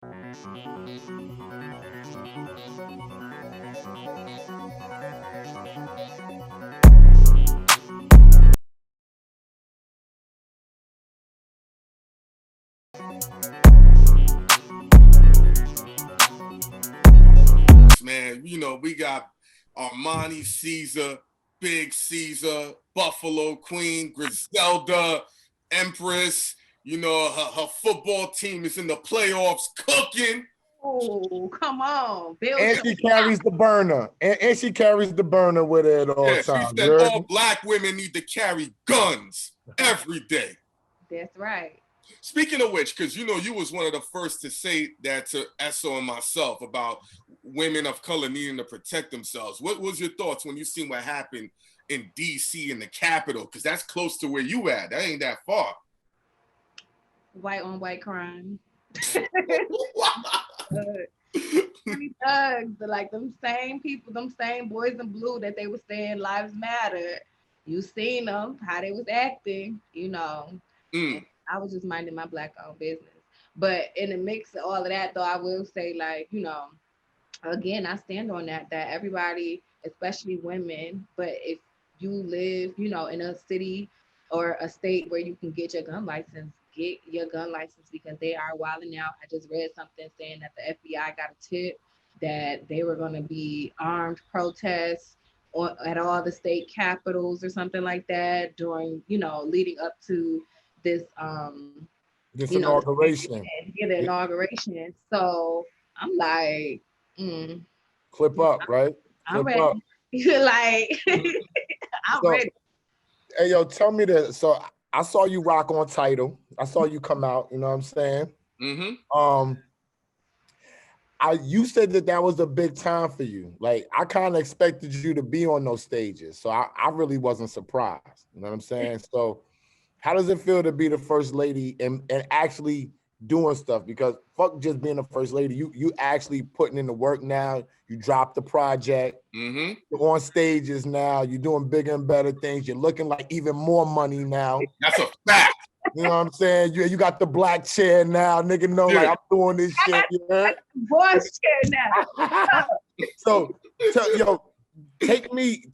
Man, you know, we got Armani Caesar, Big Caesar, Buffalo Queen, Griselda, Empress. You know, her football team is in the playoffs cooking. Oh, come on. Build And your she carries the burner. And she carries the burner with her at all Yeah, she times. said all black women need to carry guns every day. That's right. Speaking of which, because you know you was one of the first to say that to Esso and myself about women of color needing to protect themselves. What was your thoughts when you seen what happened in DC in the Capitol? Because that's close to where you at. That ain't that far. White on white crime. Pretty thugs, like them same people, them same boys in blue that they were saying lives matter. You seen them, how they was acting, you know. Mm. I was just minding my black owned business. But in the mix of all of that, though, I will say, like, you know, again, I stand on that everybody, especially women, but if you live, you know, in a city or a state where you can get your gun license, get your gun license because they are wilding out. I just read something saying that the FBI got a tip that they were going to be armed protests at all the state capitals or something like that during, you know, leading up to this, This you know, inauguration. the inauguration. So I'm like, Clip up, right? I'm Clip up. ready. You're like, I'm So, ready. hey, yo, tell me this. So I saw you rock on Title. I saw you come out. You know what I'm saying? Mm-hmm. You said that was a big time for you. Like I kind of expected you to be on those stages, so I really wasn't surprised. You know what I'm saying? So, how does it feel to be the first lady and actually doing stuff? Because fuck just being the first lady, you actually putting in the work now. You dropped the project. Mm-hmm. You're on stages now. You're doing bigger and better things. You're looking like even more money now. That's a fact. You know what I'm saying? You got the black chair now. Nigga know like I'm doing this shit. You know? Boss chair now. So, yo, take me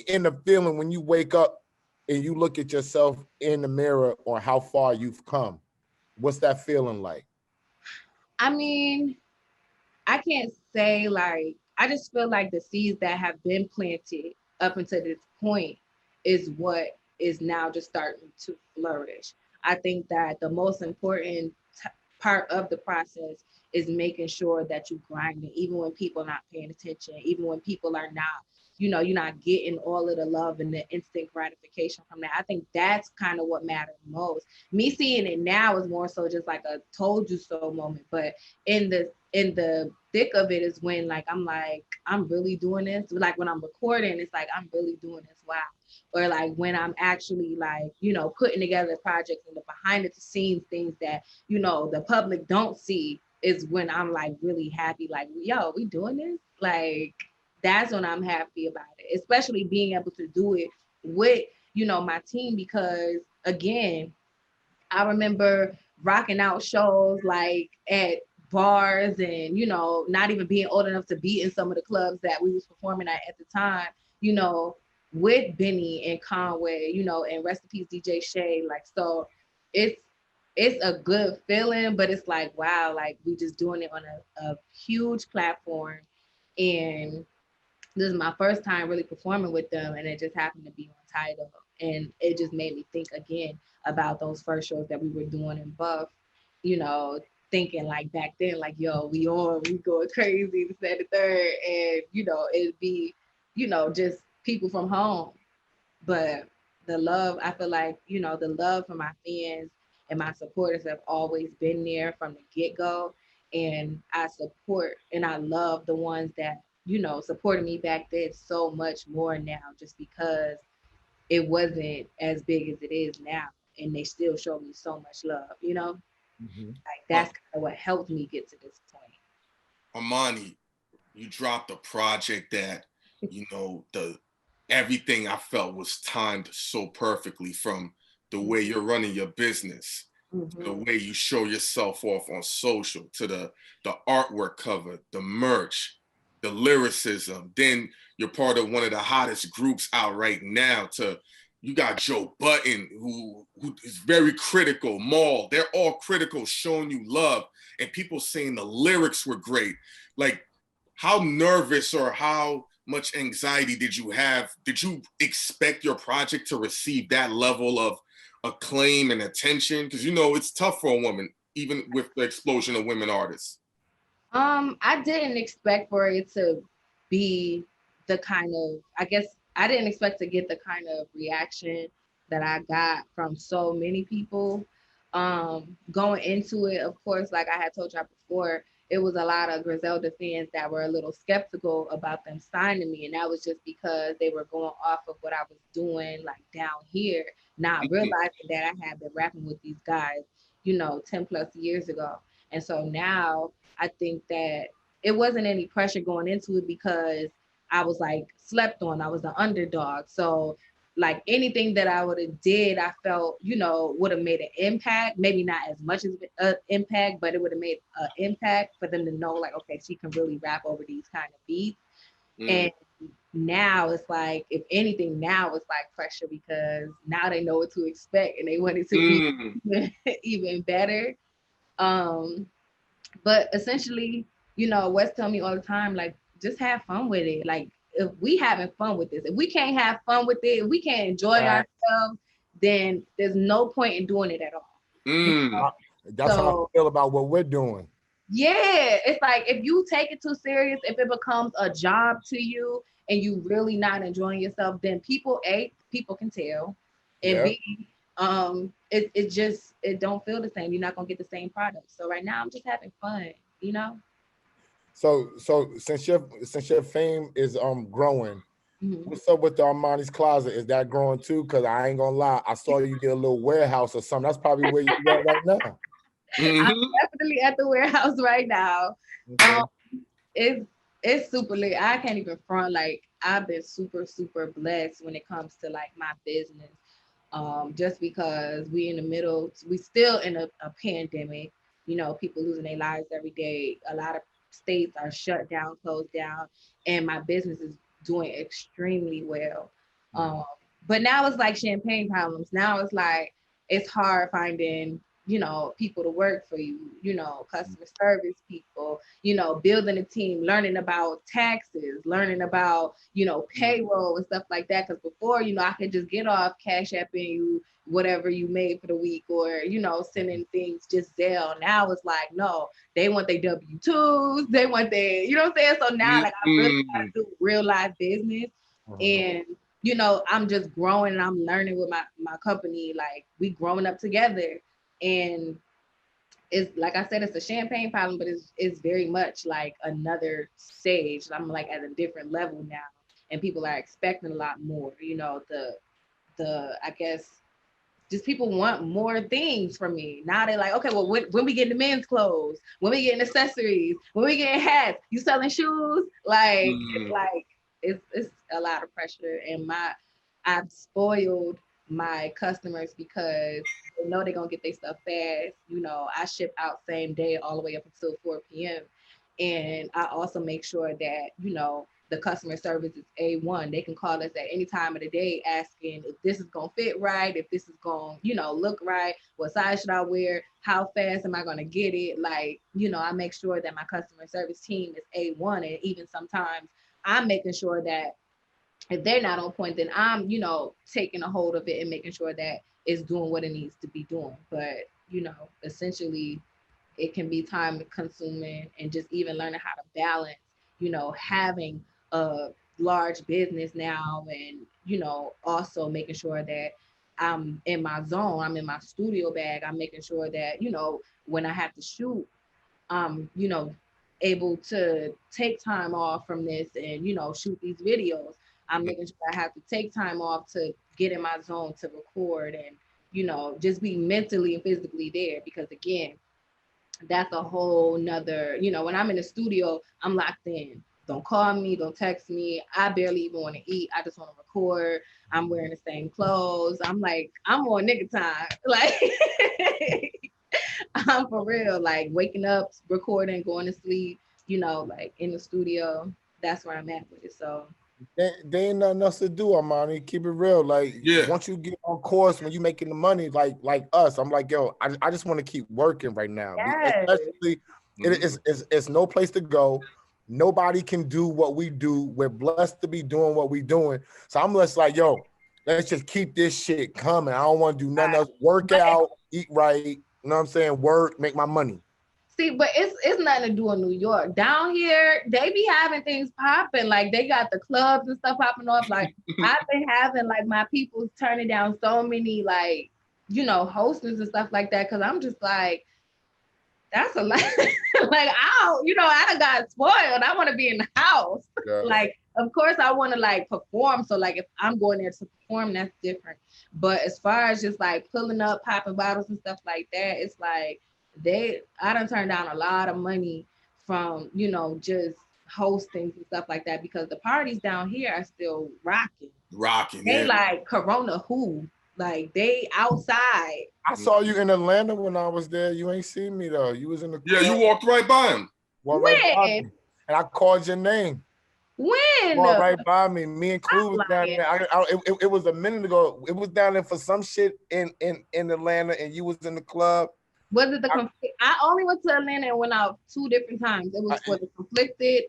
in the feeling when you wake up and you look at yourself in the mirror on how far you've come. What's that feeling like? I mean, I can't say like, I just feel like the seeds that have been planted up until this point is what is now just starting to flourish. I think that the most important part of the process is making sure that you grind it, even when people are not paying attention, even when people are not, you know, you're not getting all of the love and the instant gratification from that. I think that's kind of what matters most. Me seeing it now is more so just like a told you so moment, but in the thick of it is when like I'm really doing this. Like when I'm recording, it's like I'm really doing this. Wow. Or like when I'm actually like, you know, putting together projects and the behind the scenes things that, you know, the public don't see is when I'm like really happy, like, yo, we doing this? Like, that's when I'm happy about it, especially being able to do it with, you know, my team, because again, I remember rocking out shows like at bars and, you know, not even being old enough to be in some of the clubs that we was performing at the time, you know, with Benny and Conway, you know, and rest in peace DJ Shay. Like, so it's it's a good feeling, but it's like, wow, like we just doing it on a huge platform. And this is my first time really performing with them, and it just happened to be on Tidal. And it just made me think again about those first shows that we were doing in Buff, you know, thinking like back then, like, yo, we going crazy, this, that, the third. And, you know, it'd be, you know, just people from home. But the love, I feel like, you know, the love for my fans and my supporters have always been there from the get-go. And I support and I love the ones that, you know, supported me back then so much more now, just because it wasn't as big as it is now. And they still show me so much love, you know? Mhm. Like that's kind of what helped me get to this point. Armani, you dropped a project that, you know, the everything I felt was timed so perfectly, from the way you're running your business, to the way you show yourself off on social, to the artwork cover, the merch, the lyricism. Then you're part of one of the hottest groups out right now. To you got Joe Budden, who is very critical. Maul, they're all critical, showing you love, and people saying the lyrics were great. Like, how nervous or how much anxiety did you have? Did you expect your project to receive that level of acclaim and attention? Because, you know, it's tough for a woman, even with the explosion of women artists. I didn't expect for it to be the kind of, I guess I didn't expect to get the kind of reaction that I got from so many people. Going into it, of course, like I had told y'all before, it was a lot of Griselda fans that were a little skeptical about them signing me. And that was just because they were going off of what I was doing like down here, not realizing that I had been rapping with these guys, 10 plus years ago. And so now I think that it wasn't any pressure going into it because I was like slept on. I was the underdog. So like anything that I would have did, I felt, would have made an impact. Maybe not as much as an impact, but it would have made an impact for them to know like, okay, she can really rap over these kind of beats. And now it's like, if anything, now it's like pressure because now they know what to expect and they want it to be even better. But essentially, Wes tell me all the time, like, just have fun with it. Like, if we having fun with this, if we can't have fun with it, if we can't enjoy ourselves, then there's no point in doing it at all. That's how I feel about what we're doing. Yeah, it's like if you take it too serious, if it becomes a job to you and you really not enjoying yourself, then people can tell, and B, it don't feel the same. You're not gonna get the same product. So right now I'm just having fun, So since your fame is growing, what's up with the Armani's Closet? Is that growing too? Because I ain't gonna lie, I saw you get a little warehouse or something. That's probably where you at right now. I'm definitely at the warehouse right now. It's super lit. I can't even front. Like, I've been super, super blessed when it comes to like my business. Just because we still in a pandemic, people losing their lives every day. A lot of states are shut down, closed down, and my business is doing extremely well. But now it's like champagne problems. Now it's like, it's hard finding, people to work for you, customer service people, building a team, learning about taxes, learning about, payroll and stuff like that. Because before, I could just get off Cash App and you whatever you made for the week, or, sending things just Zelle. Now it's like, no, they want their W-2s, they want their, you know what I'm saying? So now like I really gotta do real life business. And I'm just growing and I'm learning with my company. Like, we growing up together. And it's like I said, it's a champagne problem, but it's very much like another stage. I'm like at a different level now, and people are expecting a lot more. The I guess just people want more things from me. Now they're like, okay, well, when we get the men's clothes, when we get accessories, when we get hats, you selling shoes? Like, it's like it's a lot of pressure, and I've spoiled my customers because they know they're gonna get their stuff fast. I ship out same day all the way up until 4 p.m. And I also make sure that, the customer service is A1. They can call us at any time of the day asking if this is gonna fit right, if this is gonna, look right, what size should I wear, how fast am I gonna get it? Like, I make sure that my customer service team is A1. And even sometimes I'm making sure that if they're not on point, then I'm, taking a hold of it and making sure that it's doing what it needs to be doing. But, essentially it can be time consuming, and just even learning how to balance, having a large business now, and, also making sure that I'm in my zone, I'm in my studio bag, I'm making sure that, when I have to shoot, I'm, able to take time off from this and, shoot these videos. I'm making sure I have to take time off to get in my zone to record and, just be mentally and physically there. Because again, that's a whole nother, when I'm in the studio, I'm locked in. don't call me, don't text me. I barely even want to eat. I just want to record. I'm wearing the same clothes. I'm like, I'm on nigga time. Like, I'm for real. Like waking up, recording, going to sleep, like in the studio. That's where I'm at with it. So they ain't nothing else to do, Armani. Keep it real. Like once you get on course, when you making the money, like us, I'm like, yo, I just want to keep working right now. yes. Especially, it's no place to go. Nobody can do what we do. We're blessed to be doing what we doing. So I'm just like, yo, let's just keep this shit coming. I don't want to do nothing else. Work out, eat right. You know what I'm saying? Work, make my money. See, but it's nothing to do in New York. Down here, they be having things popping. Like they got the clubs and stuff popping off. Like I've been having like my people turning down so many like, hostings and stuff like that. Cause I'm just like, that's a lot. Like I done got spoiled. I want to be in the house. Yeah. Like, of course I want to like perform. So like if I'm going there to perform, that's different. But as far as just like pulling up, popping bottles and stuff like that, it's like I done turned down a lot of money from, just hostings and stuff like that because the parties down here are still rocking. They like Corona who? Like they outside. I saw you in Atlanta when I was there. You ain't seen me though. You was in the club. Yeah, you walked right by him. Right by me. And I called your name. When? Walked right by me. Me and Clue was down there. It was a minute ago. It was down there for some shit in Atlanta, and you was in the club. Was it I only went to Atlanta and went out 2 different times. It was for the conflicted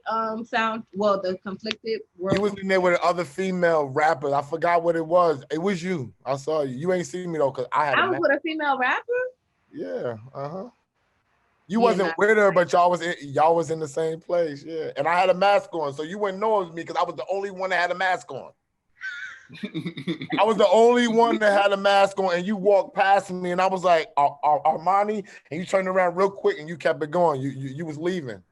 sound. Well, the conflicted world. You was in there with other female rappers. I forgot what it was. It was you. I saw you. You ain't seen me though, cause I was with a female rapper. Yeah. You wasn't with her, but y'all was in the same place. Yeah. And I had a mask on, so you wouldn't know it was me because I was the only one that had a mask on. I was the only one that had a mask on, and you walked past me, and I was like, Armani, and you turned around real quick, and you kept it going. You was leaving.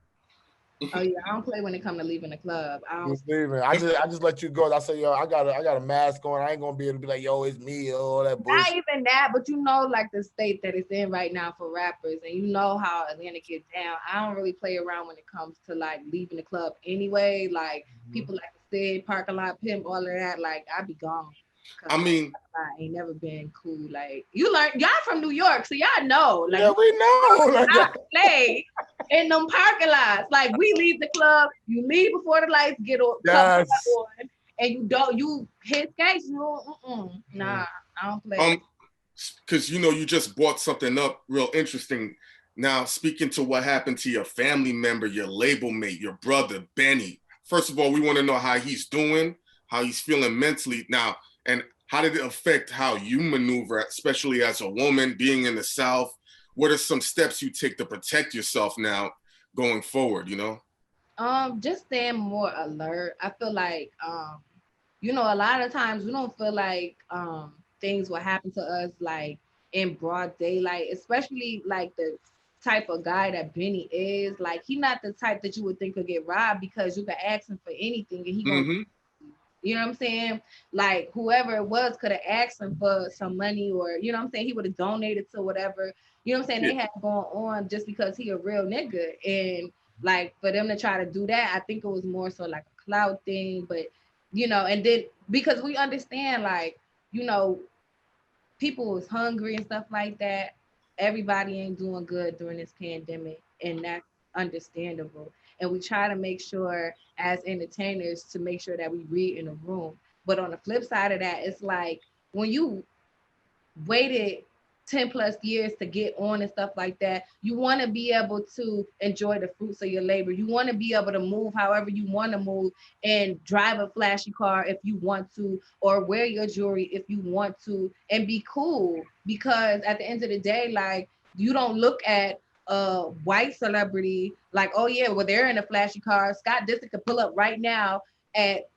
Oh yeah, I don't play when it comes to leaving the club. I was leaving. I just let you go. I say, yo, I got a mask on. I ain't gonna be able to be like, yo, it's me, all that bullshit. Not even that, but like the state that it's in right now for rappers, and how Atlanta gets down. I don't really play around when it comes to like leaving the club anyway. Like people like parking lot pimp, all of that. Like I be gone. I mean, I ain't never been cool. Like y'all from New York, so y'all know. Like, yeah, we know. Like, I play in them parking lots. Like we leave the club, you leave before the lights get on, and you hit skates. Nah, I don't play. Because you just brought something up real interesting. Now, speaking to what happened to your family member, your label mate, your brother Benny. First of all, we want to know how he's doing, how he's feeling mentally now, and how did it affect how you maneuver, especially as a woman being in the South? What are some steps you take to protect yourself now going forward, Just staying more alert. I feel like, a lot of times we don't feel like things will happen to us like in broad daylight, especially like the type of guy that Benny is. Like he not the type that you would think could get robbed because you could ask him for anything and he gonna you know what I'm saying? Like whoever it was could have asked him for some money or he would have donated to whatever, you know what I'm saying? They had going on just because he a real nigga. And like for them to try to do that, I think it was more so like a clout thing, but and then because we understand like, people was hungry and stuff like that. Everybody ain't doing good during this pandemic, and that's understandable. And we try to make sure as entertainers to make sure that we read in the room. But on the flip side of that, it's like when you waited 10 plus years to get on and stuff like that, you want to be able to enjoy the fruits of your labor. You want to be able to move however you want to move and drive a flashy car if you want to, or wear your jewelry if you want to, and be cool. Because at the end of the day, like you don't look at a white celebrity like, oh yeah, well they're in a flashy car. Scott Disick could pull up right now at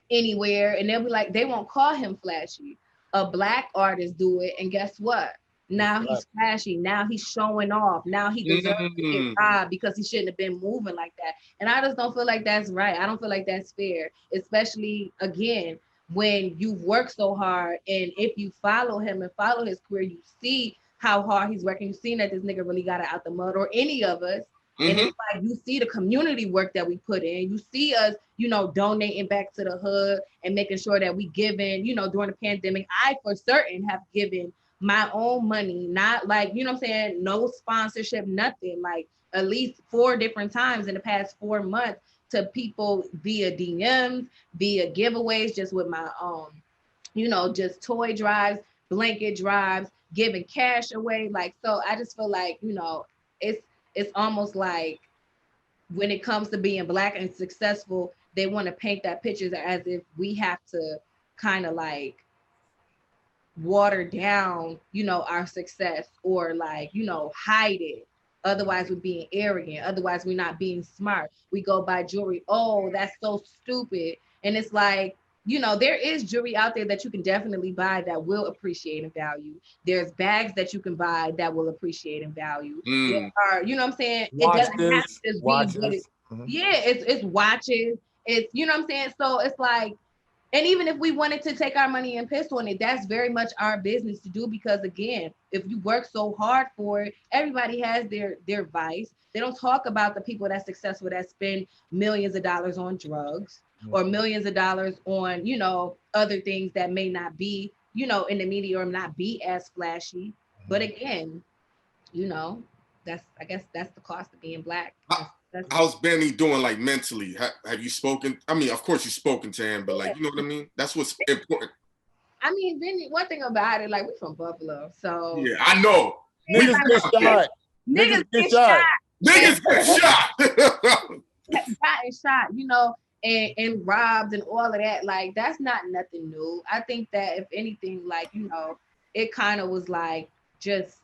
anywhere and they'll be like, they won't call him flashy. A Black artist do it, and guess what? Now he's flashy. Now he's showing off. Now he deserves to get robbed because he shouldn't have been moving like that. And I just don't feel like that's right. I don't feel like that's fair, especially again when you've worked so hard. And if you follow him and follow his career, you see how hard he's working. You've seen that this nigga really got it out the mud, or any of us. And it's like, you see the community work that we put in. You see us, you know, donating back to the hood and making sure that we giving, you know, during the pandemic. I, for certain, have given my own money, not like, you know what I'm saying, no sponsorship, nothing, like at least 4 different times in the past 4 months to people via DMs, via giveaways, just with my you know, just toy drives, blanket drives, giving cash away. Like, so I just feel like, you know, it's almost like when it comes to being Black and successful, they want to paint that picture as if we have to kind of like water down, you know, our success, or like, you know, hide it. Otherwise we're being arrogant. Otherwise we're not being smart. We go buy jewelry. Oh, that's so stupid. And it's like, you know, there is jewelry out there that you can definitely buy that will appreciate in value. There's bags that you can buy that will appreciate in value. There are, you know what I'm saying? It doesn't have to just be what it, yeah, it's watches. It's, you know what I'm saying? So it's like, and even if we wanted to take our money and piss on it, that's very much our business to do, because again, if you work so hard for it, everybody has their vice. They don't talk about the people that's successful that spend millions of dollars on drugs or millions of dollars on, you know, other things that may not be, you know, in the media or not be as flashy. But again, you know, that's, I guess that's the cost of being Black. How's Benny doing, like, mentally? Have you spoken? I mean, of course you've spoken to him, but like, you know what I mean? That's what's important. I mean, Benny, one thing about it, like, we're from Buffalo, so yeah, I know. Niggas get shot. Niggas get shot. Niggas get shot, you know, and robbed and all of that. Like, that's not nothing new. I think that if anything, like, you know, it kind of was like just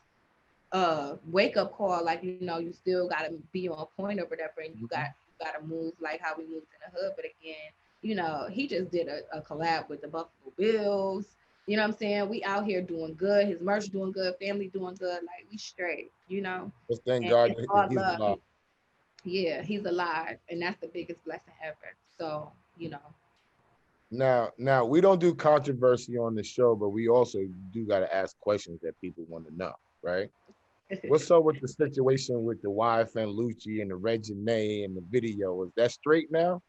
wake up call, like, you know, you still gotta be on point or whatever, and you gotta move like how we moved in the hood. But again, you know, he just did a collab with the Buffalo Bills. You know what I'm saying? We out here doing good. His merch doing good. Family doing good. Like, we straight. You know. Just thank God he's alive. Yeah, he's alive, and that's the biggest blessing ever. So, you Now know. we don't do controversy on the show, but we also do got to ask questions that people want to know, right? What's up with the situation with the YFN Lucci and the Reginae and the video? Is that straight now?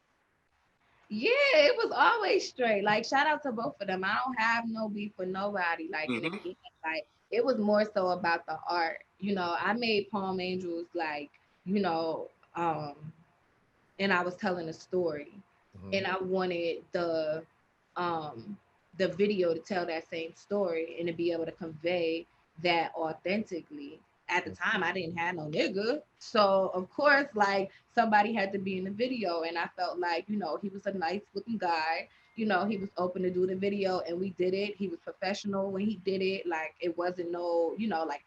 Yeah, it was always straight. Like, shout out to both of them. I don't have no beef with nobody. Like, and again, like, it was more so about the art. You know, I made Palm Angels, like, you know, and I was telling a story, and I wanted the video to tell that same story and to be able to convey that authentically. At the time, I didn't have no nigga. So, of course, like, somebody had to be in the video. And I felt like, you know, he was a nice looking guy. You know, he was open to do the video, and we did it. He was professional when he did it. Like, it wasn't no, you know, like,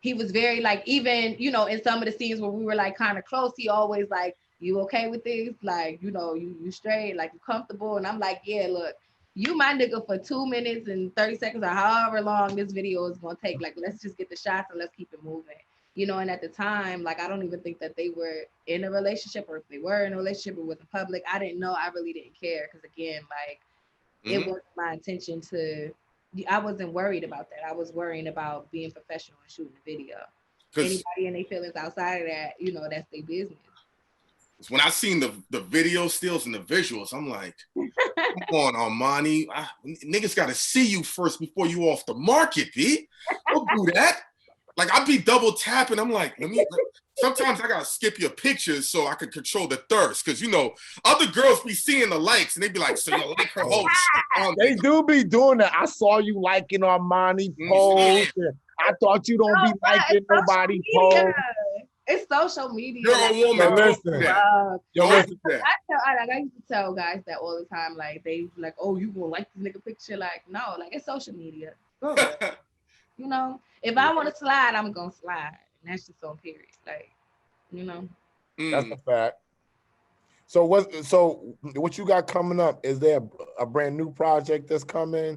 he was very, like, even, you know, in some of the scenes where we were like kind of close, he always like, you okay with this? Like, you know, you straight, like, you comfortable? And I'm like, yeah, look, you my nigga for 2 minutes and 30 seconds or however long this video is gonna take. Like, let's just get the shots and let's keep it moving. You know, and at the time, like, I don't even think that they were in a relationship, or if they were in a relationship, it wasn't public. I didn't know. I really didn't care, because again, like, it wasn't my intention to, I wasn't worried about that. I was worrying about being professional and shooting the video. Anybody and their feelings outside of that, you know, that's their business. When I seen the video stills and the visuals, I'm like, come on, Armani. Niggas got to see you first before you off the market, B. Don't do that. Like, I'd be double tapping. I'm like, sometimes I got to skip your pictures so I can control the thirst. Because, you know, other girls be seeing the likes and they be like, so you like her whole shit. They do be doing that. I saw you liking Armani posts. I thought you don't be liking nobody posts. It's social media. You're a woman. Listen. I used to tell guys that all the time. Like, they like, oh, you gonna like this nigga picture? Like, no, like, it's social media. You know, if I want to slide, I'm gonna slide, and that's just on period. Like, you know. That's a fact. So what you got coming up? Is there a brand new project that's coming?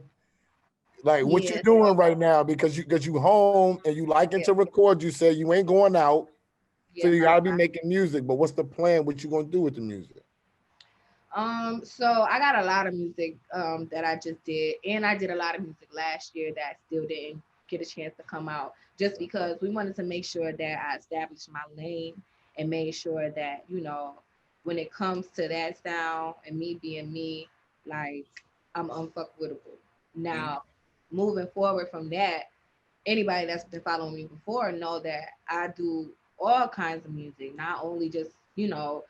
Like, what you doing right now? Because you home and you liking to record. You say you ain't going out. So you gotta be making music, but what's the plan? What you gonna do with the music? So I got a lot of music that I just did, and I did a lot of music last year that still didn't get a chance to come out, just because we wanted to make sure that I established my lane and made sure that, you know, when it comes to that sound and me being me, like I'm unfuckwittable. Now, moving forward from that, anybody that's been following me before know that I do all kinds of music, not only just, you know,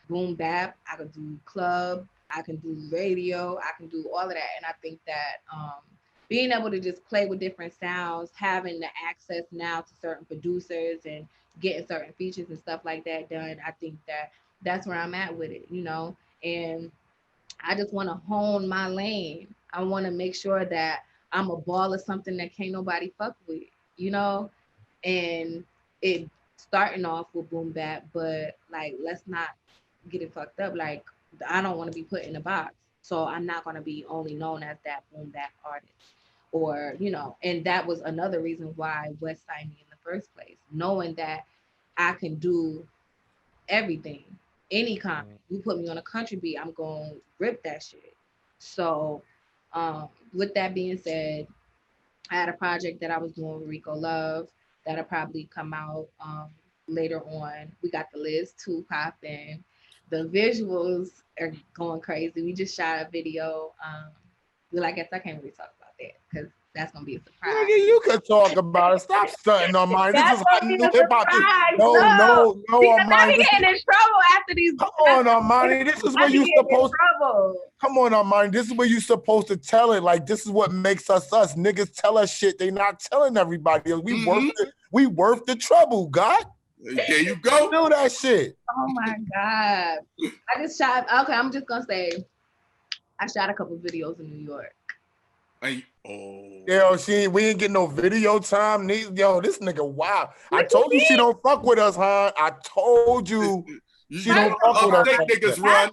boom bap. I can do club, I can do radio, I can do all of that. And I think that being able to just play with different sounds, having the access now to certain producers and getting certain features and stuff like that done, I think that that's where I'm at with it, you know. And I just want to hone my lane. I want to make sure that I'm a ball of something that can't nobody fuck with, you know? And it starting off with boom bap, but like, let's not get it fucked up. Like, I don't want to be put in a box. So I'm not going to be only known as that boom bap artist. Or, you know, and that was another reason why West signed me in the first place, knowing that I can do everything, any kind. You put me on a country beat, I'm gonna rip that shit. So, with that being said, I had a project that I was doing with Rico Love that'll probably come out later on. We got the list too popping. The visuals are going crazy. We just shot a video. Well, I guess I can't really talk about that because that's gonna be a surprise. Nigga, you could talk about it. Stop stunting on mine. This That's is gonna hot be new a hip hop. surprise. No, Because on I mine. be getting in trouble after these. Come on, Armani. This is where you supposed. Come on, Armani. This is where you supposed to tell it. Like, this is what makes us us. Niggas tell us shit. They not telling everybody. We worth the trouble, God. There you go. Do that shit. Oh my God. I just shot. Okay, I'm just gonna say, I shot a couple videos in New York. Yo, we ain't getting no video time. Yo, this nigga, wow. I told you she don't fuck with us, huh? I told you she don't fuck with us. Niggas run.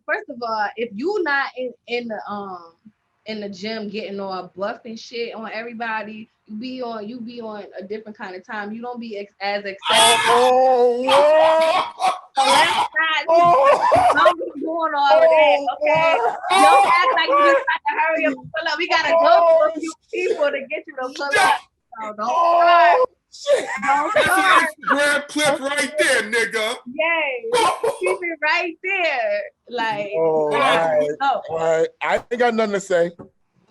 First of all, if you not in the gym getting all buffed and shit on everybody, you be on a different kind of time. You don't be as excited. So let's not don't be doing all of that, okay? Don't act like you just got to hurry up and pull up. We gotta go to a few people to get you to pull up. So don't start. Don't start. Grab clip right there, nigga. Yay. Keep it right there. Like, right. I ain't got nothing to say.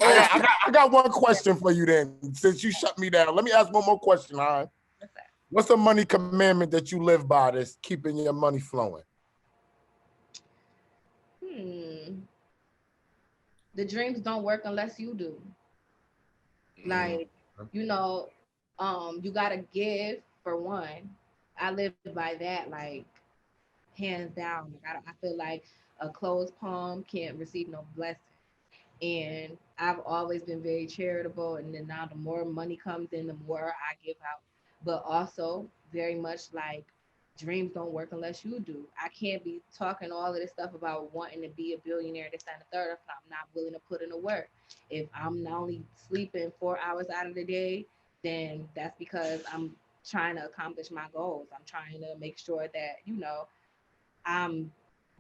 I got one question for you then, since you shut me down. Let me ask one more question, huh? What's the money commandment that you live by that's keeping your money flowing? The dreams don't work unless you do. Like, you know, you gotta give for one. I live by that, like, hands down. I feel like a closed palm can't receive no blessing. And I've always been very charitable, and then now the more money comes in, the more I give out. But also very much like dreams don't work unless you do. I can't be talking all of this stuff about wanting to be a billionaire, this, that, and the third, if I'm not willing to put in the work. If I'm not only sleeping 4 hours out of the day, then that's because I'm trying to accomplish my goals. I'm trying to make sure that, you know, I'm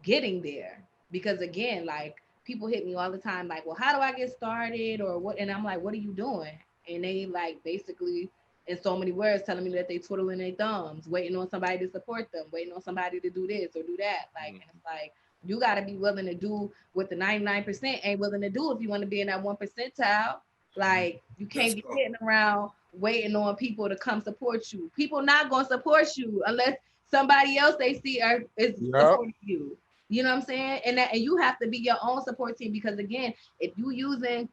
getting there. Because again, like, people hit me all the time, like, well, how do I get started or what? And I'm like, what are you doing? And they like basically in so many words telling me that they twiddling their thumbs, waiting on somebody to support them, waiting on somebody to do this or do that. Like, and it's like, you got to be willing to do what the 99% ain't willing to do if you want to be in that 1 percentile. Like, you can't be sitting around waiting on people to come support you. People not going to support you unless somebody else they see is supporting you. You know what I'm saying? And you have to be your own support team, because again, if you using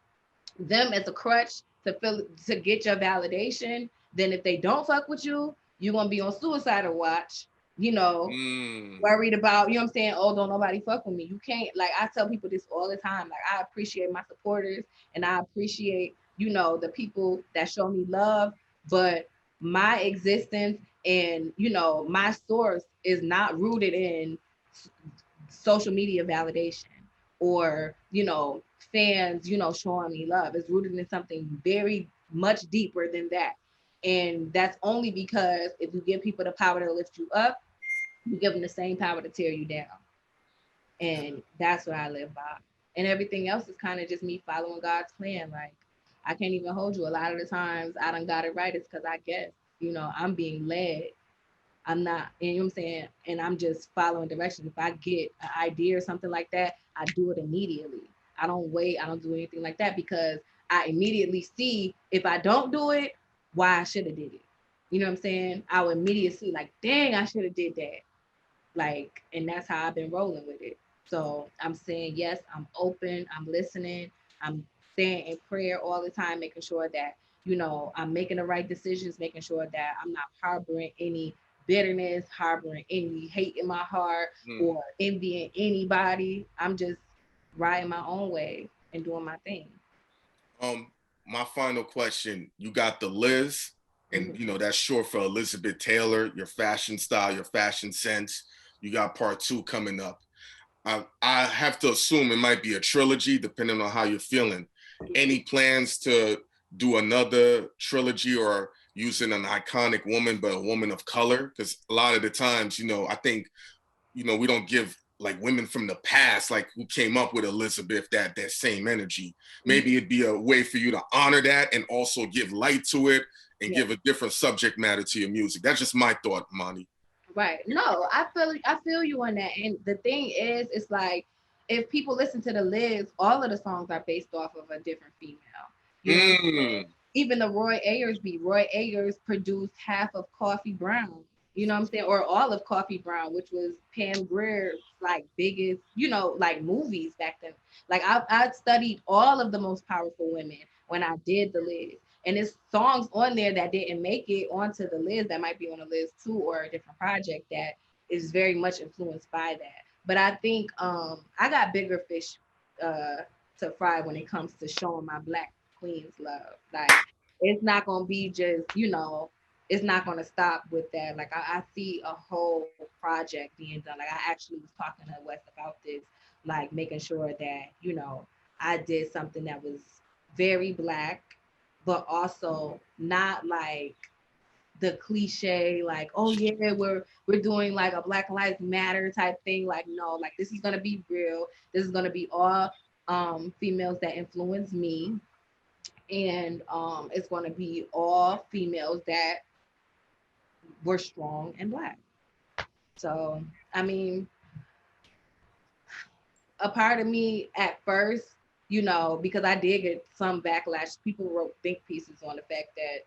them as a crutch to get your validation, then if they don't fuck with you, you're gonna be on suicidal watch, you know, worried about, you know what I'm saying? Oh, don't nobody fuck with me. You can't, like, I tell people this all the time. Like, I appreciate my supporters and I appreciate, you know, the people that show me love, but my existence and, you know, my source is not rooted in social media validation or, you know, fans, you know, showing me love. It's rooted in something very much deeper than that. And that's only because if you give people the power to lift you up, you give them the same power to tear you down. And that's what I live by. And everything else is kind of just me following God's plan. Like, I can't even hold you. A lot of the times I done got it right. It's because I guess, you know, I'm being led. I'm not, you know what I'm saying? And I'm just following directions. If I get an idea or something like that, I do it immediately. I don't wait. I don't do anything like that because I immediately see if I don't do it, why I should have did it. You know what I'm saying? I would immediately see like, dang, I should have did that. Like, and that's how I've been rolling with it. So I'm saying yes, I'm open, I'm listening, I'm staying in prayer all the time, making sure that, I'm making the right decisions, making sure that I'm not harboring any bitterness, harboring any hate in my heart or envying anybody. I'm just riding my own way and doing my thing. My final question, you got the Liz, and that's short for Elizabeth Taylor, your fashion style, your fashion sense. You got part 2 coming up. I have to assume it might be a trilogy, depending on how you're feeling. Any plans to do another trilogy or using an iconic woman, but a woman of color? Because a lot of the times, I think, we don't give like women from the past, like who came up with Elizabeth, that same energy. Maybe it'd be a way for you to honor that and also give light to it and give a different subject matter to your music. That's just my thought, Monty. Right. No, I feel you on that. And the thing is, it's like if people listen to the Liz, all of the songs are based off of a different female. You know, even the Roy Ayers beat. Roy Ayers produced half of Coffee Brown. You know what I'm saying? Or all of Coffee Brown, which was Pam Grier's like biggest, like movies back then. Like I studied all of the most powerful women when I did the Liz. And it's songs on there that didn't make it onto the Liz that might be on the Liz 2 or a different project that is very much influenced by that. But I think I got bigger fish to fry when it comes to showing my Black queens love. Like it's not gonna be just, it's not gonna stop with that. Like I see a whole project being done. Like I actually was talking to Wes about this, like making sure that, I did something that was very Black, but also not like the cliche, like, oh yeah, we're doing like a Black Lives Matter type thing. Like, no, like this is gonna be real. This is gonna be all females that influence me. And it's gonna be all females that were strong and Black. So I mean, a part of me at first, because I did get some backlash. People wrote think pieces on the fact that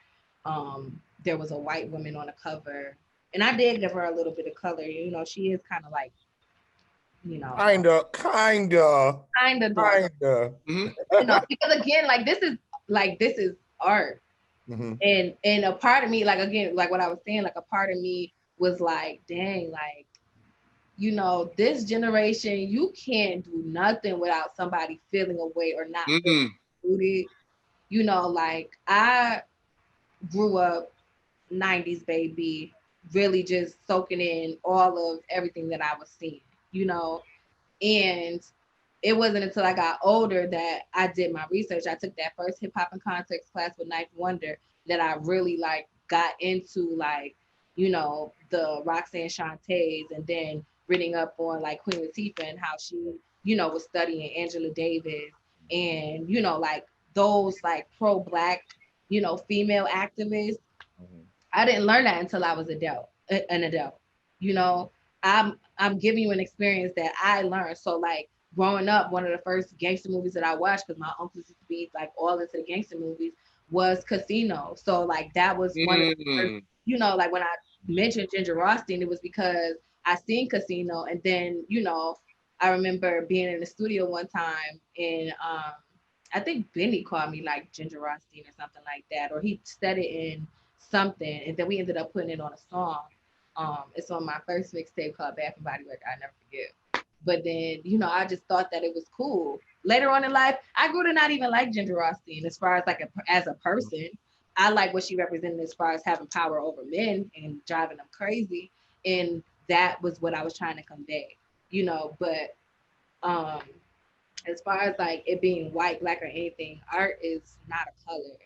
there was a white woman on the cover, and I did give her a little bit of color. She is kind of like, kinda dark. Because again, this is art, and a part of me, like again, like what I was saying, like a part of me was like, dang, like, this generation, you can't do nothing without somebody feeling away or not feeling included. Like I grew up 90s baby, really just soaking in all of everything that I was seeing, and it wasn't until I got older that I did my research. I took that first hip hop and context class with Ninth Wonder that I really like got into like, the Roxanne Shantays, and then reading up on like Queen Latifah and how she, was studying Angela Davis and, like those like pro-Black, female activists. I didn't learn that until I was an adult. You know, I'm giving you an experience that I learned. So like growing up, one of the first gangster movies that I watched, because my uncles used to be like all into the gangster movies, was Casino. So like that was one of the first, like when I mentioned Ginger Rothstein, it was because I seen Casino, and then I remember being in the studio one time, and I think Benny called me like Ginger Rothstein or something like that, or he said it in something, and then we ended up putting it on a song. It's on my first mixtape called Bath and Body Work. I never forget. But then, I just thought that it was cool. Later on in life, I grew to not even like Ginger Rothstein as far as like as a person. I like what she represented as far as having power over men and driving them crazy, and that was what I was trying to convey. But as far as like it being white, Black, or anything, art is not a color.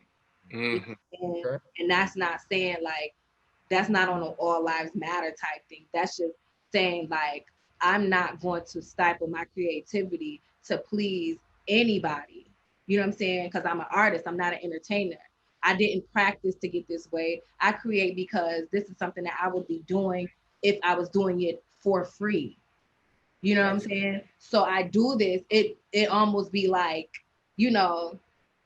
And that's not saying like that's not on an all lives matter type thing. That's just saying like I'm not going to stifle my creativity to please anybody. You know what I'm saying? Because I'm an artist, I'm not an entertainer. I didn't practice to get this way. I create because this is something that I would be doing if I was doing it for free. You know what I'm saying? So I do this. It almost be like, you know,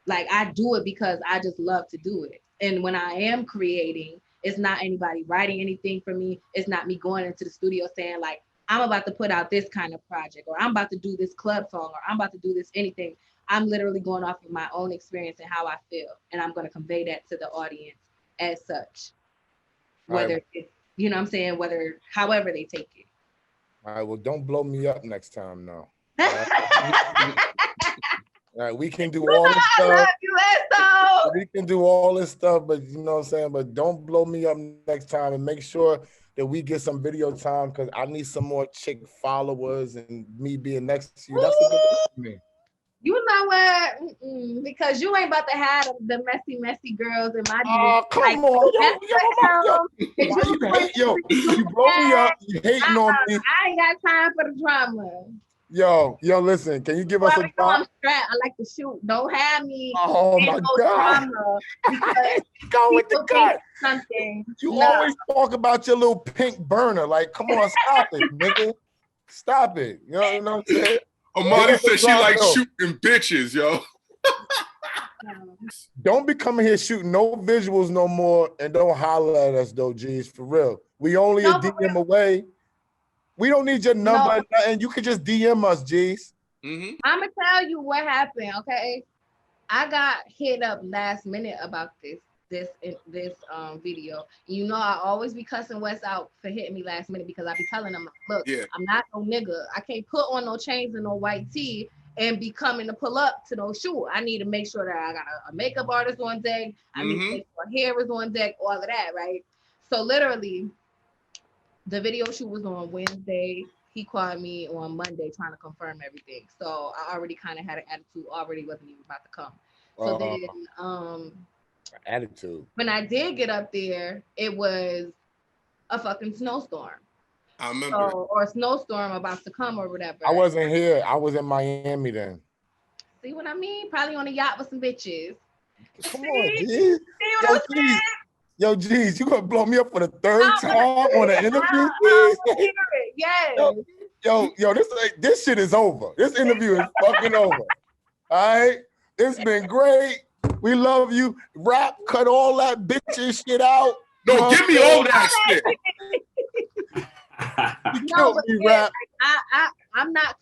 like I do it because I just love to do it. And when I am creating, it's not anybody writing anything for me. It's not me going into the studio saying like, I'm about to put out this kind of project, or I'm about to do this club song, or I'm about to do this anything. I'm literally going off of my own experience and how I feel. And I'm going to convey that to the audience as such. Whether it's, you know what I'm saying, however they take it. All right, well, don't blow me up next time, no. All right, we can do all this stuff. We can do all this stuff, but you know what I'm saying? But don't blow me up next time, and make sure that we get some video time, because I need some more chick followers, and me being next to you. That's a good thing for me. You know what? Because you ain't about to have the messy girls in my Oh, come on. You blow me up. You hating on me. I ain't got time for the drama. Yo, listen, can you give us a drop? I like to shoot. Don't have me. Oh my God. Go with the cut. Something. You always talk about your little pink burner. Like, come on, stop it, nigga. Stop it. You know what I'm saying? Armani said she likes shooting bitches, yo. Don't be coming here shooting no visuals no more, and don't holler at us though, G's, for real. We only a DM away. We don't need your number, and you can just DM us, G's. I'm gonna tell you what happened, okay? I got hit up last minute about this video. You know, I always be cussing Wes out for hitting me last minute, because I be telling him, look, I'm not no nigga. I can't put on no chains and no white tee and be coming to pull up to no shoot. I need to make sure that I got a makeup artist on deck. I need to make sure hair is on deck, all of that, right? So literally, the video shoot was on Wednesday. He called me on Monday trying to confirm everything. So I already kind of had an attitude, already wasn't even about to come. So then attitude. When I did get up there, it was a fucking snowstorm. I remember. Or a snowstorm about to come or whatever. I wasn't here. I was in Miami then. See what I mean? Probably on a yacht with some bitches. Come on, G. Yo, G's, you gonna blow me up for the third time on an interview? Yes. Yo, this shit is over. This interview is fucking over. All right? It's been great. We love you. Rap, cut all that bitch shit out. No, give me all that shit. You killed me, Rap. I'm not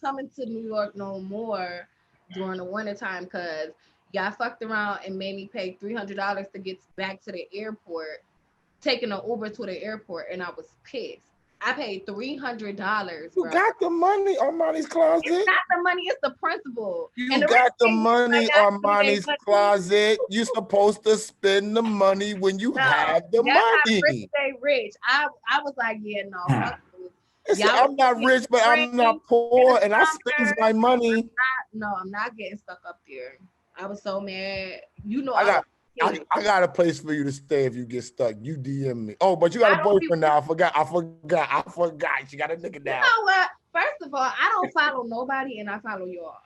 coming to New York no more during the wintertime, because y'all fucked around and made me pay $300 to get back to the airport, taking an Uber to the airport, and I was pissed. I paid $300. You got the money, Armani's closet. It's not the money, it's the principle. You got the money, Armani's closet. You're supposed to spend the money when you have the money. Rich stay rich. I was like, yeah, no. I'm not rich, but I'm not poor, and I spend my money. I'm not getting stuck up there. I was so mad. You know, I got a place for you to stay if you get stuck. You DM me. Oh, but you got a boyfriend now. I forgot. You got a nigga now. You know what? First of all, I don't follow nobody, and I follow y'all.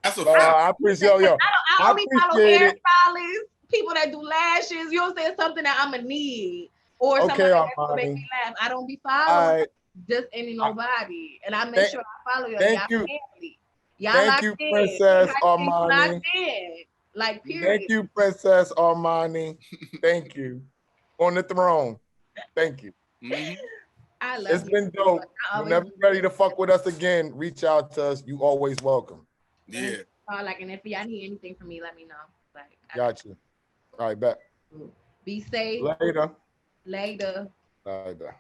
That's a fact. I appreciate yo. I only follow hairstylists, people that do lashes. You know what I'm saying? Something that I'ma need, or something that will make me laugh. I don't be following just any nobody, and I make sure I follow y'all. Thank you. Family. Y'all Thank you, Princess Armani. Like, period. Thank you, Princess Armani. Thank you. On the throne. Thank you. I love It's been dope. Whenever you're ready to fuck with us again, reach out to us. You always welcome. Yeah. And if y'all need anything from me, let me know. Got you. All right, bet. Be safe. Later. Later. Later.